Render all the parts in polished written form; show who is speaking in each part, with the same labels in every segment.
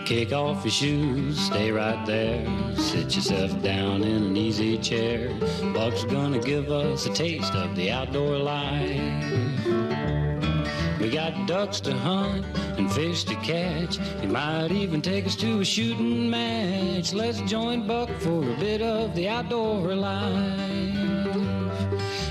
Speaker 1: Kick off your shoes, stay right there. Sit yourself down in an easy chair. Buck's gonna give us a taste of the outdoor life. We got ducks to hunt and fish to catch. He might even take us to a shooting match. Let's join Buck for a bit of the outdoor life.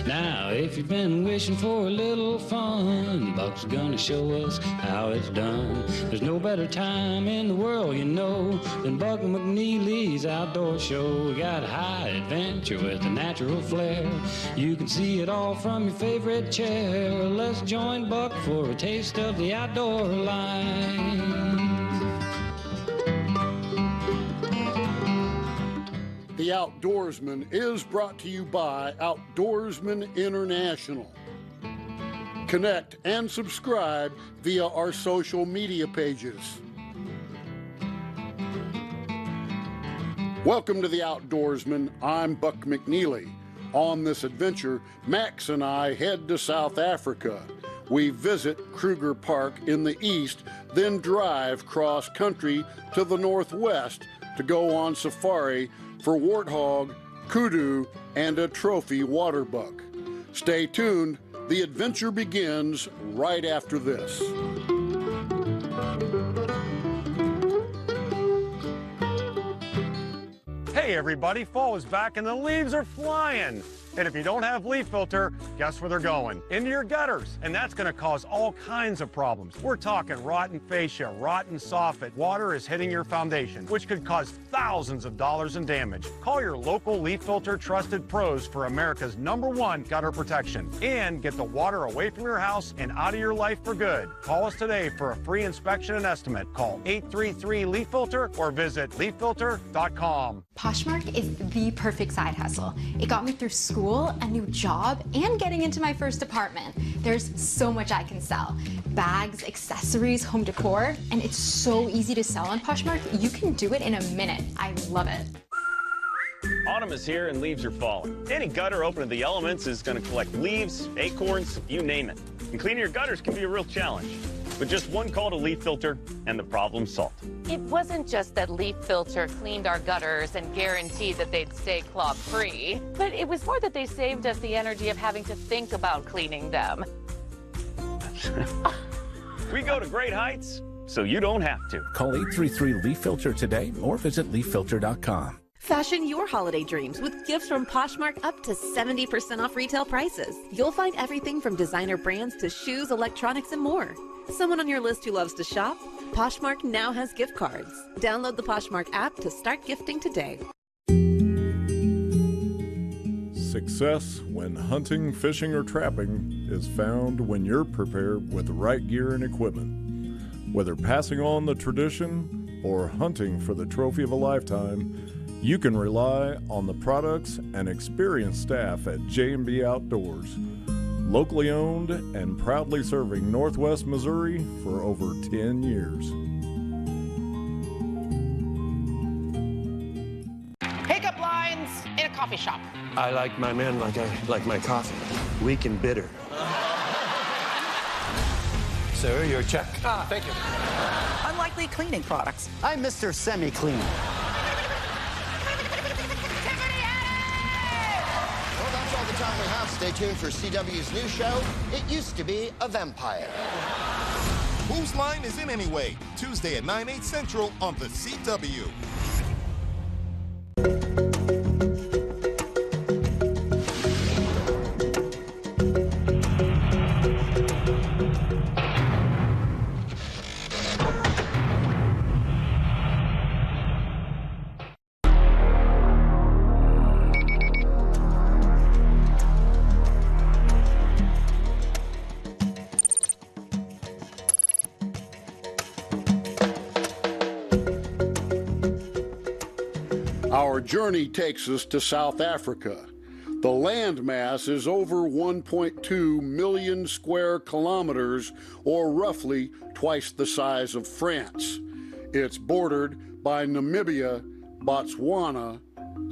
Speaker 1: Now, if you've been wishing for a little fun, Buck's gonna show us how it's done. There's no better time in the world, you know, than Buck McNeely's outdoor show. We got high adventure with a natural flair. You can see it all from your favorite chair. Let's join Buck for a taste of the outdoor life.
Speaker 2: The Outdoorsman is brought to you by Outdoorsman International. Connect and subscribe via our social media pages. Welcome to The Outdoorsman. I'm Buck McNeely. On this adventure, Max and I head to South Africa. We visit Kruger Park in the east, then drive cross-country to the northwest to go on safari for warthog, kudu, and a trophy waterbuck. Stay tuned. The adventure begins right after this.
Speaker 3: Hey everybody, fall is back and the leaves are flying. And if you don't have leaf filter, guess where they're going? Into your gutters. And that's gonna cause all kinds of problems. We're talking rotten fascia, rotten soffit. Water is hitting your foundation, which could cause thousands of dollars in damage. Call your local leaf filter trusted pros for America's #1 gutter protection. And get the water away from your house and out of your life for good. Call us today for a free inspection and estimate. Call 833-LEAF-FILTER or visit leaffilter.com.
Speaker 4: Poshmark is the perfect side hustle. It got me through school, a new job, and getting into my first apartment. There's so much I can sell. Bags, accessories, home decor, and it's so easy to sell on Poshmark. You can do it in a minute. I love it.
Speaker 5: Autumn is here and leaves are falling. Any gutter open to the elements is going to collect leaves, acorns, you name it. And cleaning your gutters can be a real challenge. With just one call to Leaf Filter and the problem's solved.
Speaker 6: It wasn't just that Leaf Filter cleaned our gutters and guaranteed that they'd stay clog-free, but it was more that they saved us the energy of having to think about cleaning them.
Speaker 5: We go to great heights, so you don't have to.
Speaker 7: Call 833-LEAF-FILTER today or visit leaffilter.com.
Speaker 8: Fashion your holiday dreams with gifts from Poshmark up to 70% off retail prices. You'll find everything from designer brands to shoes, electronics, and more. Someone on your list who loves to shop? Poshmark now has gift cards. Download the Poshmark app to start gifting today.
Speaker 9: Success when hunting, fishing, or trapping is found when you're prepared with the right gear and equipment. Whether passing on the tradition or hunting for the trophy of a lifetime, you can rely on the products and experienced staff at J&B Outdoors. Locally owned and proudly serving Northwest Missouri for over 10 years.
Speaker 10: Pickup lines in a coffee shop.
Speaker 11: I like my men like I like my coffee. Weak and bitter. Sir, your check.
Speaker 10: Ah, thank you. Unlikely cleaning products.
Speaker 11: I'm Mr. Semi-Clean.
Speaker 12: Time we have. Stay tuned for CW's new show, It Used to Be a Vampire.
Speaker 13: Whose Line Is It Anyway? Tuesday at 9, 8 Central on the CW.
Speaker 2: Our journey takes us to South Africa. The landmass is over 1.2 million square kilometers, or roughly twice the size of France. It's bordered by Namibia, Botswana,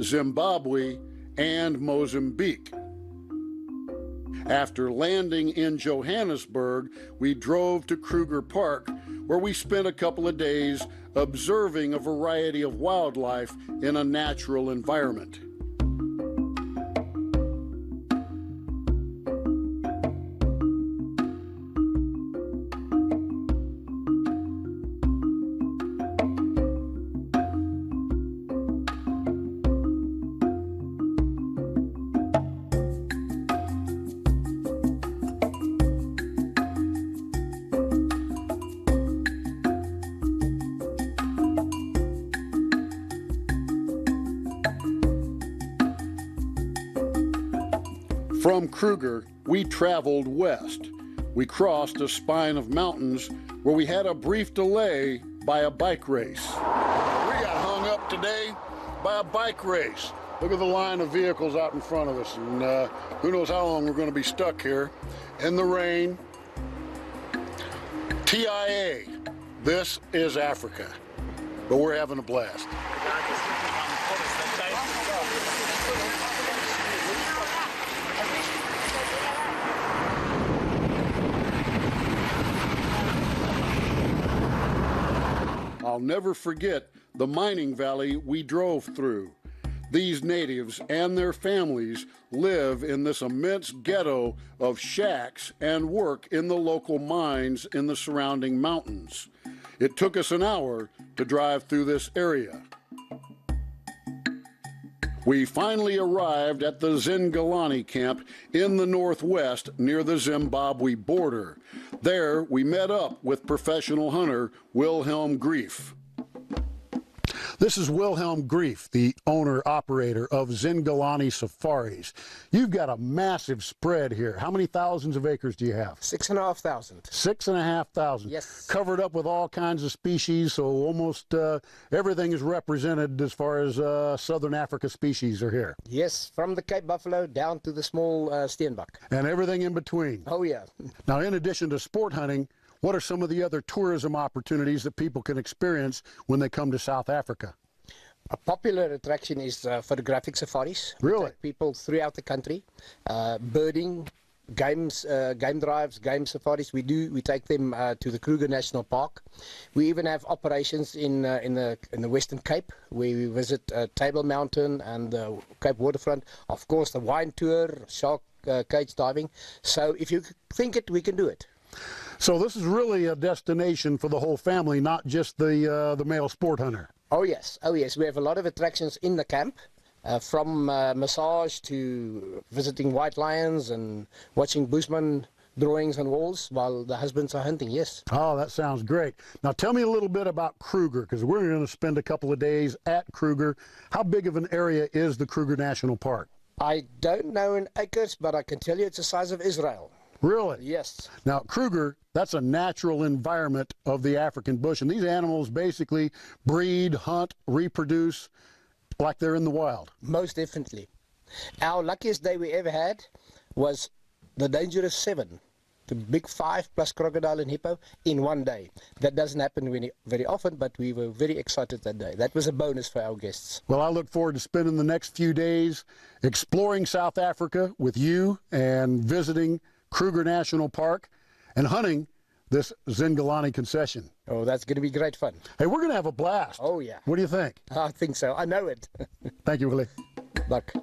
Speaker 2: Zimbabwe, and Mozambique. After landing in Johannesburg, we drove to Kruger Park, where we spent a couple of days observing a variety of wildlife in a natural environment. From Kruger, we traveled west. We crossed a spine of mountains where we had a brief delay by a bike race. We got hung up today by a bike race. Look at the line of vehicles out in front of us, and who knows how long we're going to be stuck here in the rain. TIA, this is Africa, but we're having a blast. I'll never forget the mining valley we drove through. These natives and their families live in this immense ghetto of shacks and work in the local mines in the surrounding mountains. It took us an hour to drive through this area. We finally arrived at the Zingelani camp in the northwest near the Zimbabwe border. There, we met up with professional hunter Wilhelm Grief. This is Wilhelm Grief, the owner-operator of Zingelani Safaris. You've got a massive spread here. How many thousands of acres do you have?
Speaker 14: 6,500.
Speaker 2: 6,500.
Speaker 14: Yes.
Speaker 2: Covered up with all kinds of species, so almost everything is represented as far as Southern Africa species are here.
Speaker 14: Yes, from the Cape Buffalo down to the small steenbok.
Speaker 2: And everything in between.
Speaker 14: Oh, yeah.
Speaker 2: Now, in addition to sport hunting, what are some of the other tourism opportunities that people can experience when they come to South Africa?
Speaker 14: A popular attraction is photographic safaris.
Speaker 2: Really?
Speaker 14: We take people throughout the country, birding, game drives, game safaris. We take them to the Kruger National Park. We even have operations in the Western Cape, where we visit Table Mountain and the Cape Waterfront. Of course, the wine tour, shark cage diving. So if you think it, we can do it.
Speaker 2: So this is really a destination for the whole family, not just the male sport hunter.
Speaker 14: Oh yes, we have a lot of attractions in the camp, from massage to visiting white lions and watching Bushman drawings on walls while the husbands are hunting, yes.
Speaker 2: Oh, that sounds great. Now tell me a little bit about Kruger, because we're going to spend a couple of days at Kruger. How big of an area is the Kruger National Park?
Speaker 14: I don't know in acres, but I can tell you it's the size of Israel.
Speaker 2: Really?
Speaker 14: Yes.
Speaker 2: Now, Kruger, that's a natural environment of the African bush, and these animals basically breed, hunt, reproduce like they're in the wild.
Speaker 14: Most definitely. Our luckiest day we ever had was the dangerous 7, the big 5 plus crocodile and hippo in one day. That doesn't happen very often, but we were very excited that day. That was a bonus for our guests.
Speaker 2: Well, I look forward to spending the next few days exploring South Africa with you and visiting Kruger National Park and hunting this Zingelani concession.
Speaker 14: Oh, that's going to be great fun.
Speaker 2: Hey, we're going to have a blast.
Speaker 14: Oh, yeah.
Speaker 2: What do you think?
Speaker 14: I think so. I know it.
Speaker 2: Thank you, Willie.
Speaker 14: Buck.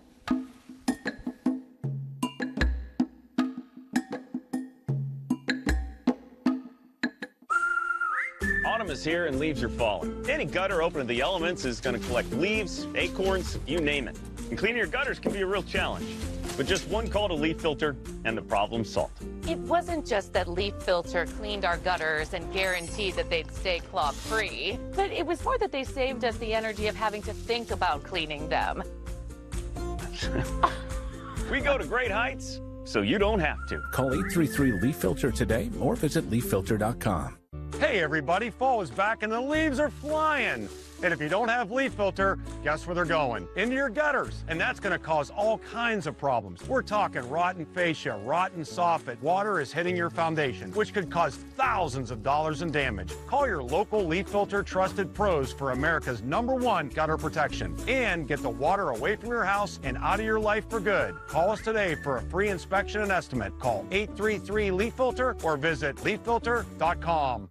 Speaker 5: Autumn is here and leaves are falling. Any gutter open to the elements is going to collect leaves, acorns, you name it. And cleaning your gutters can be a real challenge. But just one call to Leaf Filter and the problem's solved.
Speaker 6: It wasn't just that Leaf Filter cleaned our gutters and guaranteed that they'd stay clog-free, but it was more that they saved us the energy of having to think about cleaning them.
Speaker 5: We go to great heights, so you don't have to.
Speaker 7: Call 833-LEAF-FILTER today or visit leaffilter.com.
Speaker 3: Hey everybody, fall is back and the leaves are flying. And if you don't have leaf filter, guess where they're going? Into your gutters. And that's going to cause all kinds of problems. We're talking rotten fascia, rotten soffit. Water is hitting your foundation, which could cause thousands of dollars in damage. Call your local leaf filter trusted pros for America's #1 gutter protection. And get the water away from your house and out of your life for good. Call us today for a free inspection and estimate. Call 833-LEAF-FILTER or visit leaffilter.com.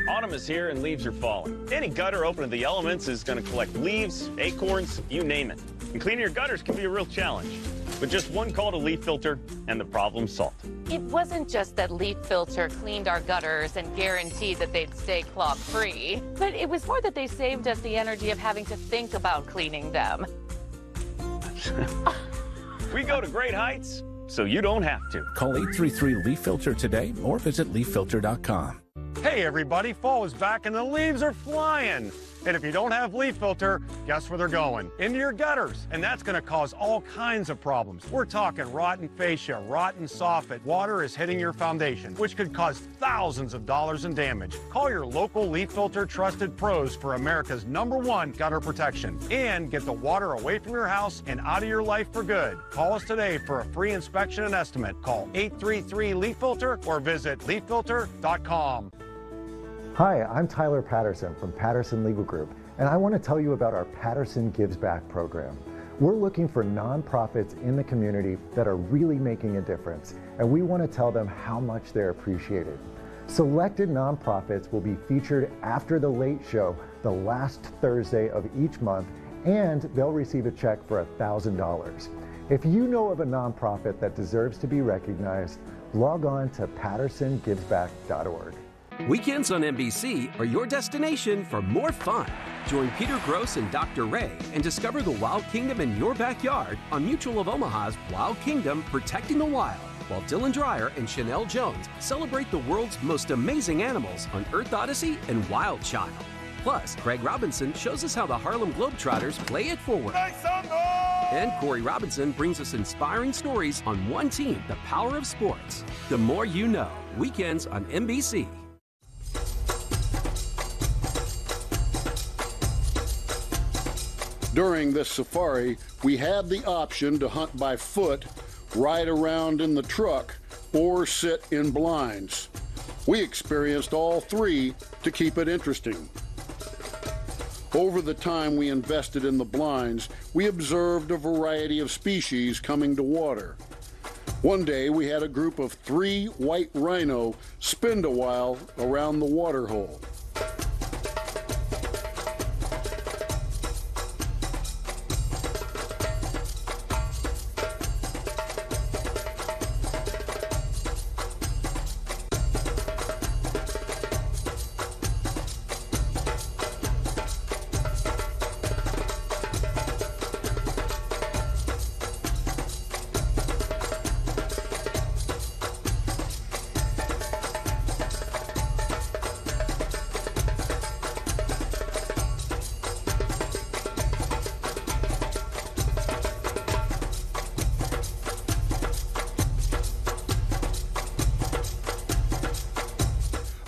Speaker 5: Autumn is here and leaves are falling. Any gutter open to the elements is going to collect leaves, acorns, you name it. And cleaning your gutters can be a real challenge. But just one call to Leaf Filter and the problem's solved.
Speaker 6: It wasn't just that Leaf Filter cleaned our gutters and guaranteed that they'd stay clog-free, but it was more that they saved us the energy of having to think about cleaning them.
Speaker 5: We go to great heights, so you don't have to.
Speaker 7: Call 833-LEAF-FILTER today or visit leaffilter.com.
Speaker 3: Hey everybody, fall is back and the leaves are flying. And if you don't have leaf filter, guess where they're going? Into your gutters. And that's going to cause all kinds of problems. We're talking rotten fascia, rotten soffit. Water is hitting your foundation, which could cause thousands of dollars in damage. Call your local leaf filter trusted pros for America's #1 gutter protection. And get the water away from your house and out of your life for good. Call us today for a free inspection and estimate. Call 833-LEAF-FILTER or visit leaffilter.com.
Speaker 15: Hi, I'm Tyler Patterson from Patterson Legal Group, and I want to tell you about our Patterson Gives Back program. We're looking for nonprofits in the community that are really making a difference, and we want to tell them how much they're appreciated. Selected nonprofits will be featured after the Late Show the last Thursday of each month, and they'll receive a check for $1,000. If you know of a nonprofit that deserves to be recognized, log on to pattersongivesback.org.
Speaker 16: Weekends on NBC are your destination for more fun. Join Peter Gross and Dr. Ray and discover the wild kingdom in your backyard on Mutual of Omaha's Wild Kingdom Protecting the Wild, while Dylan Dreyer and Chanel Jones celebrate the world's most amazing animals on Earth Odyssey and Wild Child. Plus, Craig Robinson shows us how the Harlem Globetrotters play it forward. And Corey Robinson brings us inspiring stories on one team, the power of sports. The more you know. Weekends on NBC.
Speaker 2: During this safari, we had the option to hunt by foot, ride around in the truck, or sit in blinds. We experienced all three to keep it interesting. Over the time we invested in the blinds, we observed a variety of species coming to water. One day we had a group of 3 white rhino spend a while around the water hole.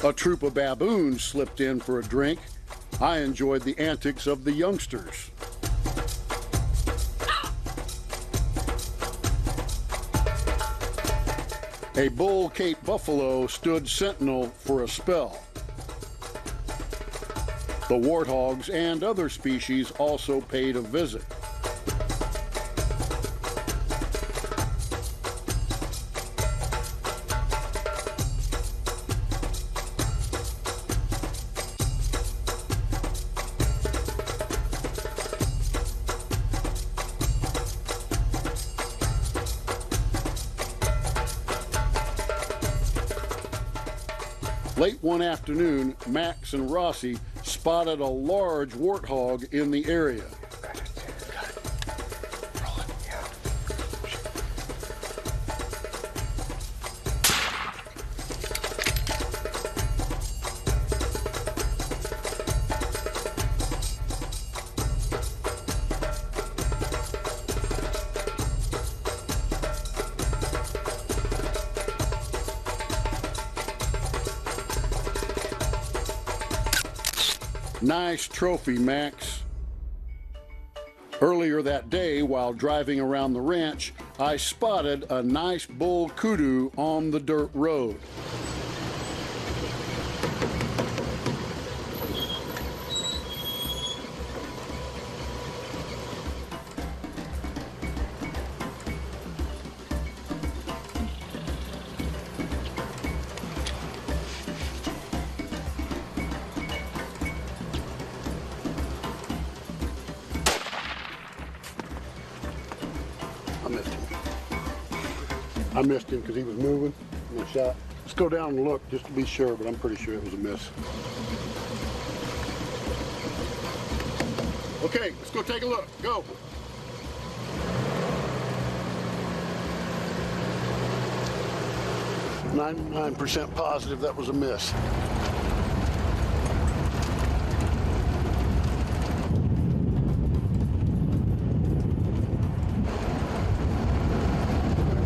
Speaker 2: A troop of baboons slipped in for a drink. I enjoyed the antics of the youngsters. A bull Cape buffalo stood sentinel for a spell. The warthogs and other species also paid a visit. Late one afternoon, Max and Rossi spotted a large warthog in the area. Nice trophy, Max. Earlier that day, while driving around the ranch, I spotted a nice bull kudu on the dirt road. I missed him because he was moving and I shot. Let's go down and look just to be sure, but I'm pretty sure it was a miss. Okay, let's go take a look. Go. %, positive that was a miss.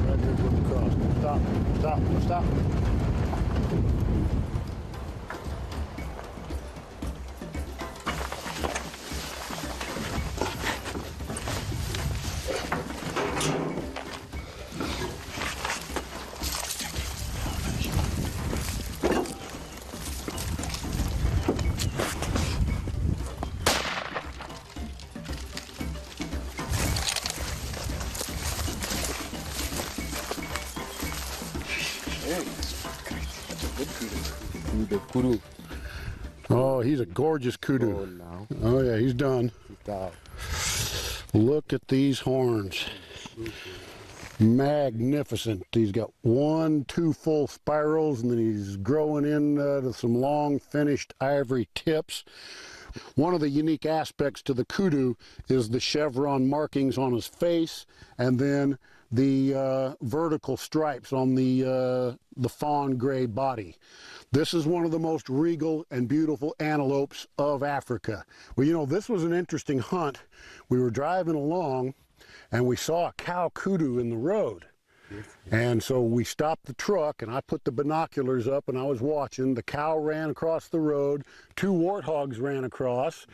Speaker 2: Right here, going across. Stop, stop, stop.
Speaker 17: The Kudu.
Speaker 2: Oh, he's a gorgeous kudu. Oh yeah, he's done. Look at these horns. Magnificent. He's got 1, 2 full spirals, and then he's growing into some long finished ivory tips. One of the unique aspects to the kudu is the chevron markings on his face, and then the vertical stripes on the fawn gray body. This is one of the most regal and beautiful antelopes of Africa. Well, you know, this was an interesting hunt. We were driving along and we saw a cow kudu in the road. And so we stopped the truck and I put the binoculars up and I was watching. The cow ran across the road, 2 warthogs ran across,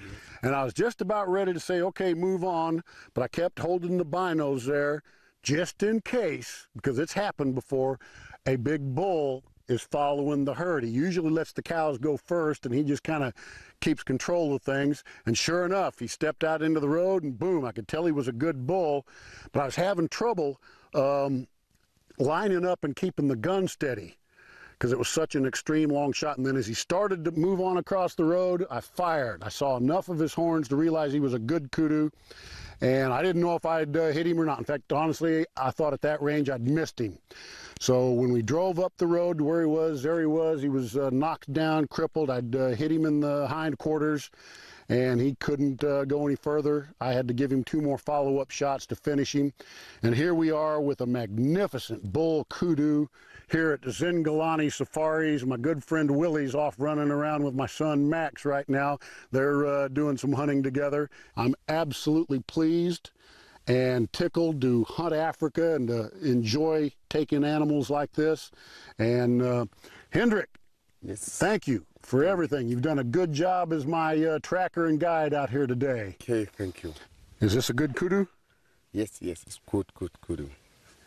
Speaker 2: and I was just about ready to say, okay, move on, but I kept holding the binos there just in case, because it's happened before, a big bull is following the herd. He usually lets the cows go first and he just kind of keeps control of things. And sure enough, he stepped out into the road and boom, I could tell he was a good bull, but I was having trouble lining up and keeping the gun steady because it was such an extreme long shot. And then as he started to move on across the road, I fired. I saw enough of his horns to realize he was a good kudu, and I didn't know if I'd hit him or not. In fact, honestly, I thought at that range I'd missed him. So when we drove up the road to where he was, there he was. He was knocked down, crippled. I'd hit him in the hindquarters, and he couldn't go any further. I had to give him 2 more follow-up shots to finish him. And here we are with a magnificent bull kudu here at the Zingelani Safaris. My good friend Willie's off running around with my son Max right now. They're doing some hunting together. I'm absolutely pleased and tickled to hunt Africa and to enjoy taking animals like this. And Hendrik,
Speaker 17: yes,
Speaker 2: thank you for everything. You've done a good job as my tracker and guide out here today.
Speaker 17: Okay, thank you.
Speaker 2: Is this a good kudu?
Speaker 17: Yes, it's good kudu.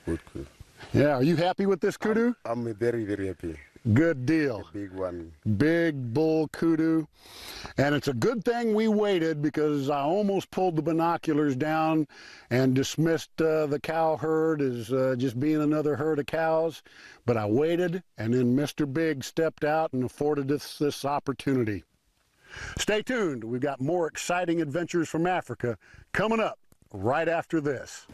Speaker 17: Good kudu.
Speaker 2: Yeah, are you happy with this kudu?
Speaker 17: I'm very, very happy.
Speaker 2: Good deal.
Speaker 17: A big one.
Speaker 2: Big bull kudu. And it's a good thing we waited because I almost pulled the binoculars down and dismissed the cow herd as just being another herd of cows. But I waited, and then Mr. Big stepped out and afforded us this opportunity. Stay tuned. We've got more exciting adventures from Africa coming up right after this.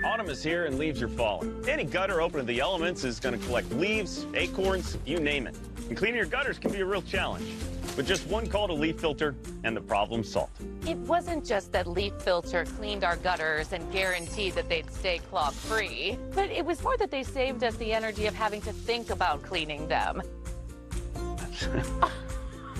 Speaker 5: Autumn is here and leaves are falling. Any gutter open to the elements is going to collect leaves, acorns, you name it. And cleaning your gutters can be a real challenge. But just one call to Leaf Filter and the problem's solved.
Speaker 6: It wasn't just that Leaf Filter cleaned our gutters and guaranteed that they'd stay clog-free, but it was more that they saved us the energy of having to think about cleaning them.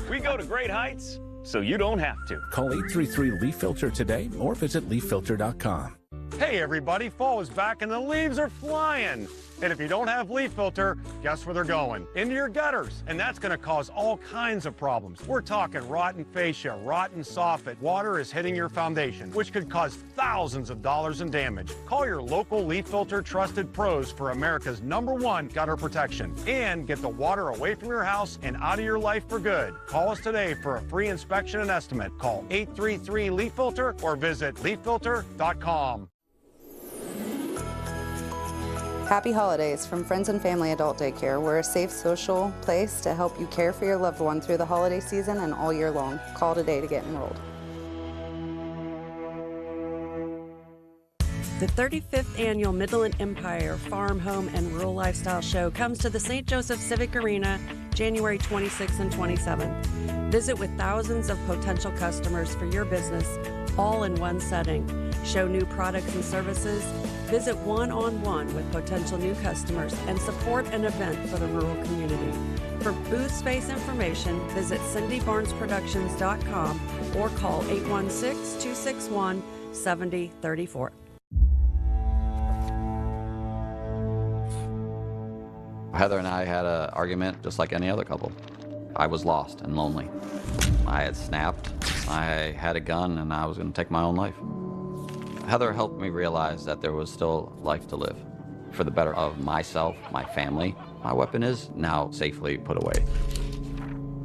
Speaker 5: We go to great heights, so you don't have to.
Speaker 7: Call 833-LEAF-FILTER today or visit leaffilter.com.
Speaker 3: Hey everybody, fall is back and the leaves are flying. And if you don't have Leaf Filter, guess where they're going? Into your gutters. And that's going to cause all kinds of problems. We're talking rotten fascia, rotten soffit. Water is hitting your foundation, which could cause thousands of dollars in damage. Call your local Leaf Filter trusted pros for America's #1 gutter protection. And get the water away from your house and out of your life for good. Call us today for a free inspection and estimate. Call 833-LEAF-FILTER or visit leaffilter.com.
Speaker 18: Happy holidays from Friends and Family Adult Daycare. We're a safe social place to help you care for your loved one through the holiday season and all year long. Call today to get enrolled.
Speaker 19: The 35th Annual Midland Empire Farm, Home, and Rural Lifestyle Show comes to the St. Joseph Civic Arena January 26th and 27th. Visit with thousands of potential customers for your business, all in one setting. Show new products and services, visit one-on-one with potential new customers, and support an event for the rural community. For booth space information, visit cindybarnesproductions.com or call 816-261-7034.
Speaker 20: Heather and I had an argument just like any other couple. I was lost and lonely. I had snapped, I had a gun, and I was going to take my own life. Heather helped me realize that there was still life to live. For the better of myself, my family, my weapon is now safely put away.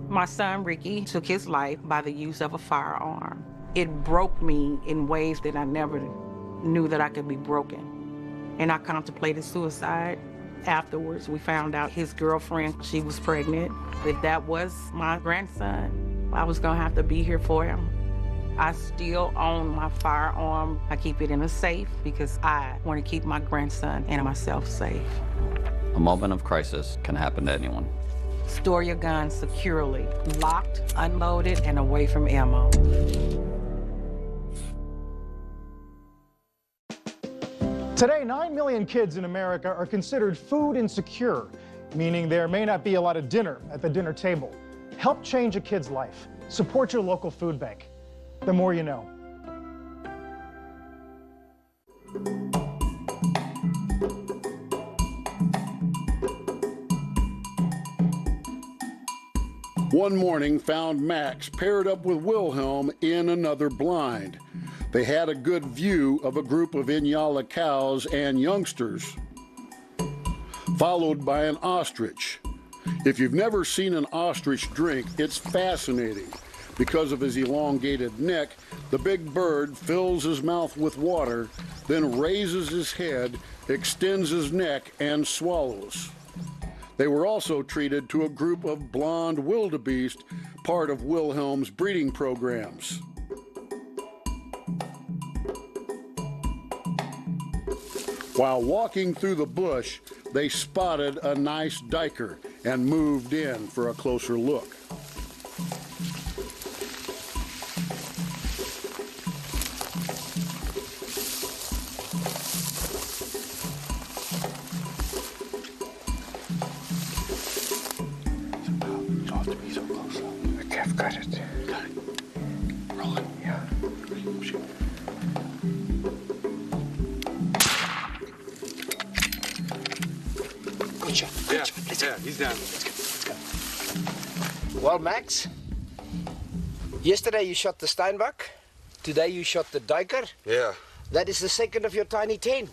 Speaker 10: My son, Ricky, took his life by the use of a firearm. It broke me in ways that I never knew that I could be broken. And I contemplated suicide. Afterwards, we found out his girlfriend, she was pregnant. If that was my grandson, I was gonna have to be here for him. I still own my firearm. I keep it in a safe because I want to keep my grandson and myself safe.
Speaker 20: A moment of crisis can happen to anyone.
Speaker 10: Store your gun securely, locked, unloaded, and away from ammo.
Speaker 21: Today, 9 million kids in America are considered food insecure, meaning there may not be a lot of dinner at the dinner table. Help change a kid's life. Support your local food bank. The more you know.
Speaker 2: One morning found Max paired up with Wilhelm in another blind. They had a good view of a group of Inyala cows and youngsters, followed by an ostrich. If you've never seen an ostrich drink, it's fascinating. Because of his elongated neck, the big bird fills his mouth with water, then raises his head, extends his neck, and swallows. They were also treated to a group of blonde wildebeest, part of Wilhelm's breeding programs. While walking through the bush, they spotted a nice duiker and moved in for a closer look.
Speaker 14: Got it.
Speaker 2: Got it. Rolling.
Speaker 14: Yeah. Good shot. Good shot. Let's
Speaker 11: go. He's down.
Speaker 14: Let's go. Well, Max, yesterday you shot the steinbuck. Today you shot the duiker.
Speaker 11: Yeah.
Speaker 14: That is the second of your tiny 10.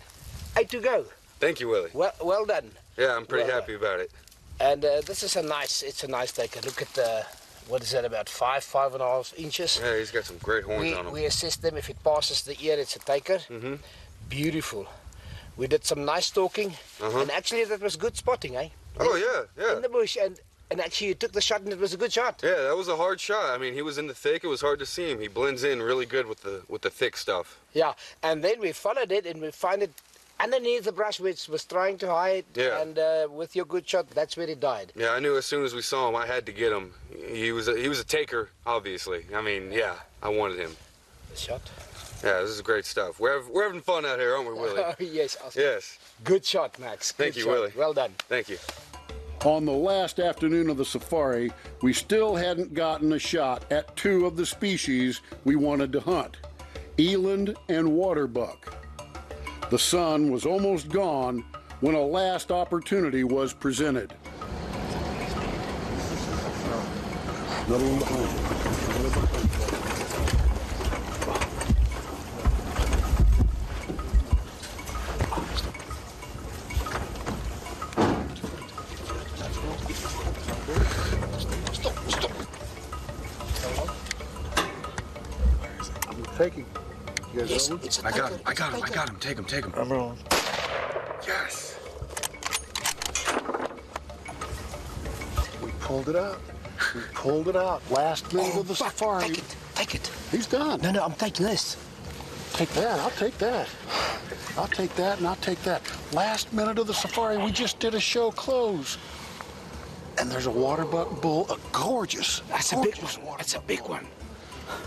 Speaker 14: 8 to go.
Speaker 11: Thank you, Willie.
Speaker 14: Well done.
Speaker 11: Yeah, I'm pretty happy about it.
Speaker 14: And this is a nice duiker. Look at the, what is that, about 5.5 inches?
Speaker 11: Yeah, he's got some great horns on him.
Speaker 14: We assess them. If it passes the ear, it's a duiker.
Speaker 11: Mm-hmm.
Speaker 14: Beautiful. We did some nice stalking, and actually that was good spotting, eh?
Speaker 11: Oh, yeah.
Speaker 14: In the bush, and actually you took the shot and it was a good shot.
Speaker 11: Yeah, that was a hard shot. I mean, he was in the thick. It was hard to see him. He blends in really good with the thick stuff.
Speaker 14: Yeah, and then we followed it and we found it underneath the brush which was trying to hide.
Speaker 11: Yeah.
Speaker 14: And with your good shot, that's where it died.
Speaker 11: Yeah, I knew as soon as we saw him, I had to get him. He was a taker, obviously. I mean, yeah, I wanted him.
Speaker 14: The shot.
Speaker 11: Yeah, this is great stuff. We're having fun out here, aren't we, Willie?
Speaker 14: Yes, Oscar.
Speaker 11: Yes.
Speaker 14: Good shot, Max.
Speaker 11: Thank you, Willie.
Speaker 14: Well done.
Speaker 11: Thank you.
Speaker 2: On the last afternoon of the safari, we still hadn't gotten a shot at two of the species we wanted to hunt, eland and waterbuck. The sun was almost gone when a last opportunity was presented. Another one behind. Taking. You guys
Speaker 11: I got him. Take him.
Speaker 14: I'm rolling.
Speaker 11: Yes.
Speaker 2: pulled it out. We pulled it out. Last minute of the safari.
Speaker 14: Take it. Take it.
Speaker 2: He's done.
Speaker 14: No, I'm taking this.
Speaker 2: Take that. I'll take that. I'll take that, and I'll take that. Last minute of the safari, we just did a show close. And there's a Waterbuck bull, a gorgeous.
Speaker 14: That's a big one. That's a big one.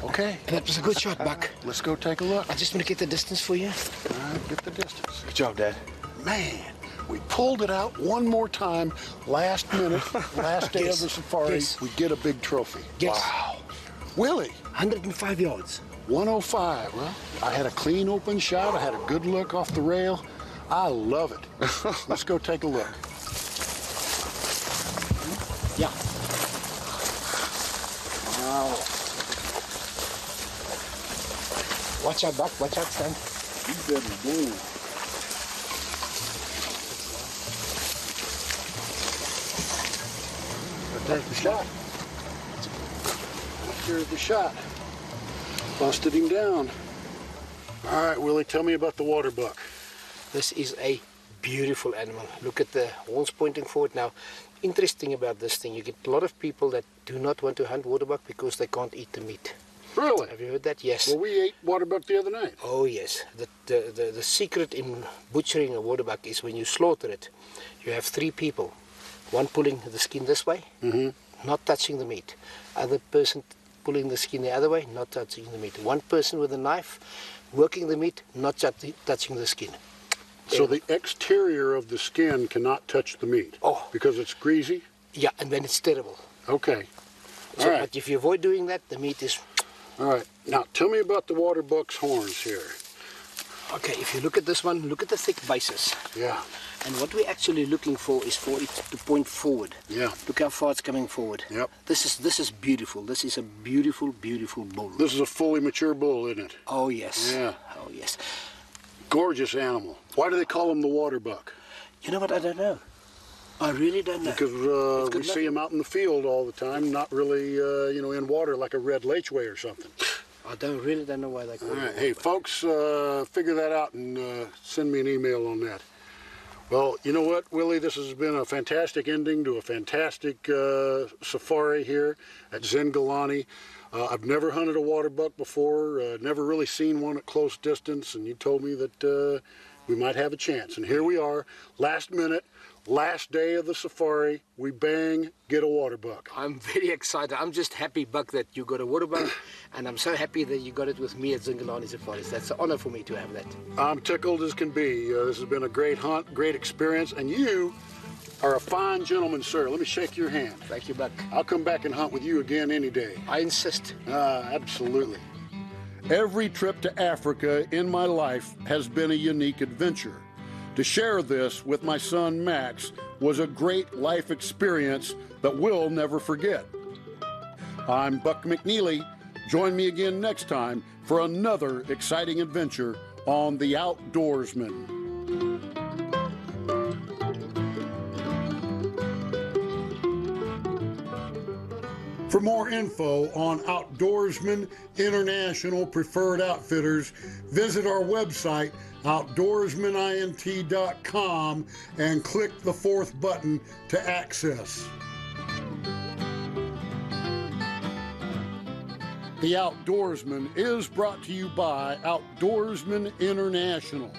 Speaker 2: Okay.
Speaker 14: And that was a good shot, Buck.
Speaker 2: Let's go take a look.
Speaker 14: I just want to get the distance for you.
Speaker 2: All right, get the distance.
Speaker 14: Good job, Dad.
Speaker 2: Man, we pulled it out one more time. Last minute, last day of the safari, we get a big trophy.
Speaker 14: Yes.
Speaker 2: Wow. Willie.
Speaker 14: 105 yards.
Speaker 2: 105. Well, I had a clean open shot. I had a good look off the rail. I love it. Let's go take a look.
Speaker 14: Yeah.
Speaker 2: Wow.
Speaker 14: Watch out, Buck. Watch out, son.
Speaker 2: You better move. There's the shot. Here's the shot. Busted him down. All right, Willie, tell me about the Waterbuck.
Speaker 14: This is a beautiful animal. Look at the horns pointing forward. Now, interesting about this thing, you get a lot of people that do not want to hunt Waterbuck because they can't eat the meat.
Speaker 2: Really?
Speaker 14: Have you heard that? Yes.
Speaker 2: Well, we ate Waterbuck the other night.
Speaker 14: Oh, yes. The secret in butchering a Waterbuck is when you slaughter it, you have three people. One pulling the skin this way, not touching the meat. Other person pulling the skin the other way, not touching the meat. One person with a knife, working the meat, not touching the skin.
Speaker 2: So the exterior of the skin cannot touch the meat?
Speaker 14: Oh.
Speaker 2: Because it's greasy?
Speaker 14: Yeah, and then it's terrible.
Speaker 2: Okay.
Speaker 14: So,
Speaker 2: All right.
Speaker 14: But if you avoid doing that, the meat is...
Speaker 2: All right. Now, tell me about the Waterbuck's horns here.
Speaker 14: Okay, if you look at this one, look at the thick bases.
Speaker 2: Yeah.
Speaker 14: And what we're actually looking for is for it to point forward.
Speaker 2: Yeah.
Speaker 14: Look how far it's coming forward.
Speaker 2: Yep.
Speaker 14: This is beautiful. This is a beautiful, beautiful bull.
Speaker 2: This is a fully mature bull, isn't it?
Speaker 14: Oh, yes.
Speaker 2: Yeah.
Speaker 14: Oh, yes.
Speaker 2: Gorgeous animal. Why do they call him the Waterbuck?
Speaker 14: You know what? I don't know. I really don't know.
Speaker 2: Because we see him out in the field all the time, not really, in water like a red lechway or something.
Speaker 14: I really don't know why they call
Speaker 2: All
Speaker 14: it.
Speaker 2: right. Hey, folks, figure that out and send me an email on that. Well, you know what, Willie? This has been a fantastic ending to a fantastic safari here at Zingelani. I've never hunted a Waterbuck before, never really seen one at close distance, and you told me that we might have a chance. And here we are, last minute, last day of the safari, we bang, get a Waterbuck.
Speaker 14: I'm very excited. I'm just happy, Buck, that you got a Waterbuck, and I'm so happy that you got it with me at Zingelani Safaris. That's an honor for me to have that.
Speaker 2: I'm tickled as can be. This has been a great hunt, great experience, and you are a fine gentleman, sir. Let me shake your hand.
Speaker 14: Thank you, Buck.
Speaker 2: I'll come back and hunt with you again any day.
Speaker 14: I insist.
Speaker 2: Absolutely. Every trip to Africa in my life has been a unique adventure. To share this with my son Max was a great life experience that we'll never forget. I'm Buck McNeely. Join me again next time for another exciting adventure on The Outdoorsman. For more info on Outdoorsman International Preferred Outfitters, visit our website, outdoorsmanint.com, and click the fourth button to access. The Outdoorsman is brought to you by Outdoorsman International.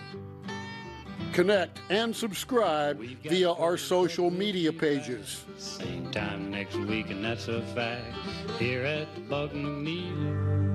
Speaker 2: Connect and subscribe via our social media pages.
Speaker 1: Same time next week, and that's a fact, here at Buck McNeely.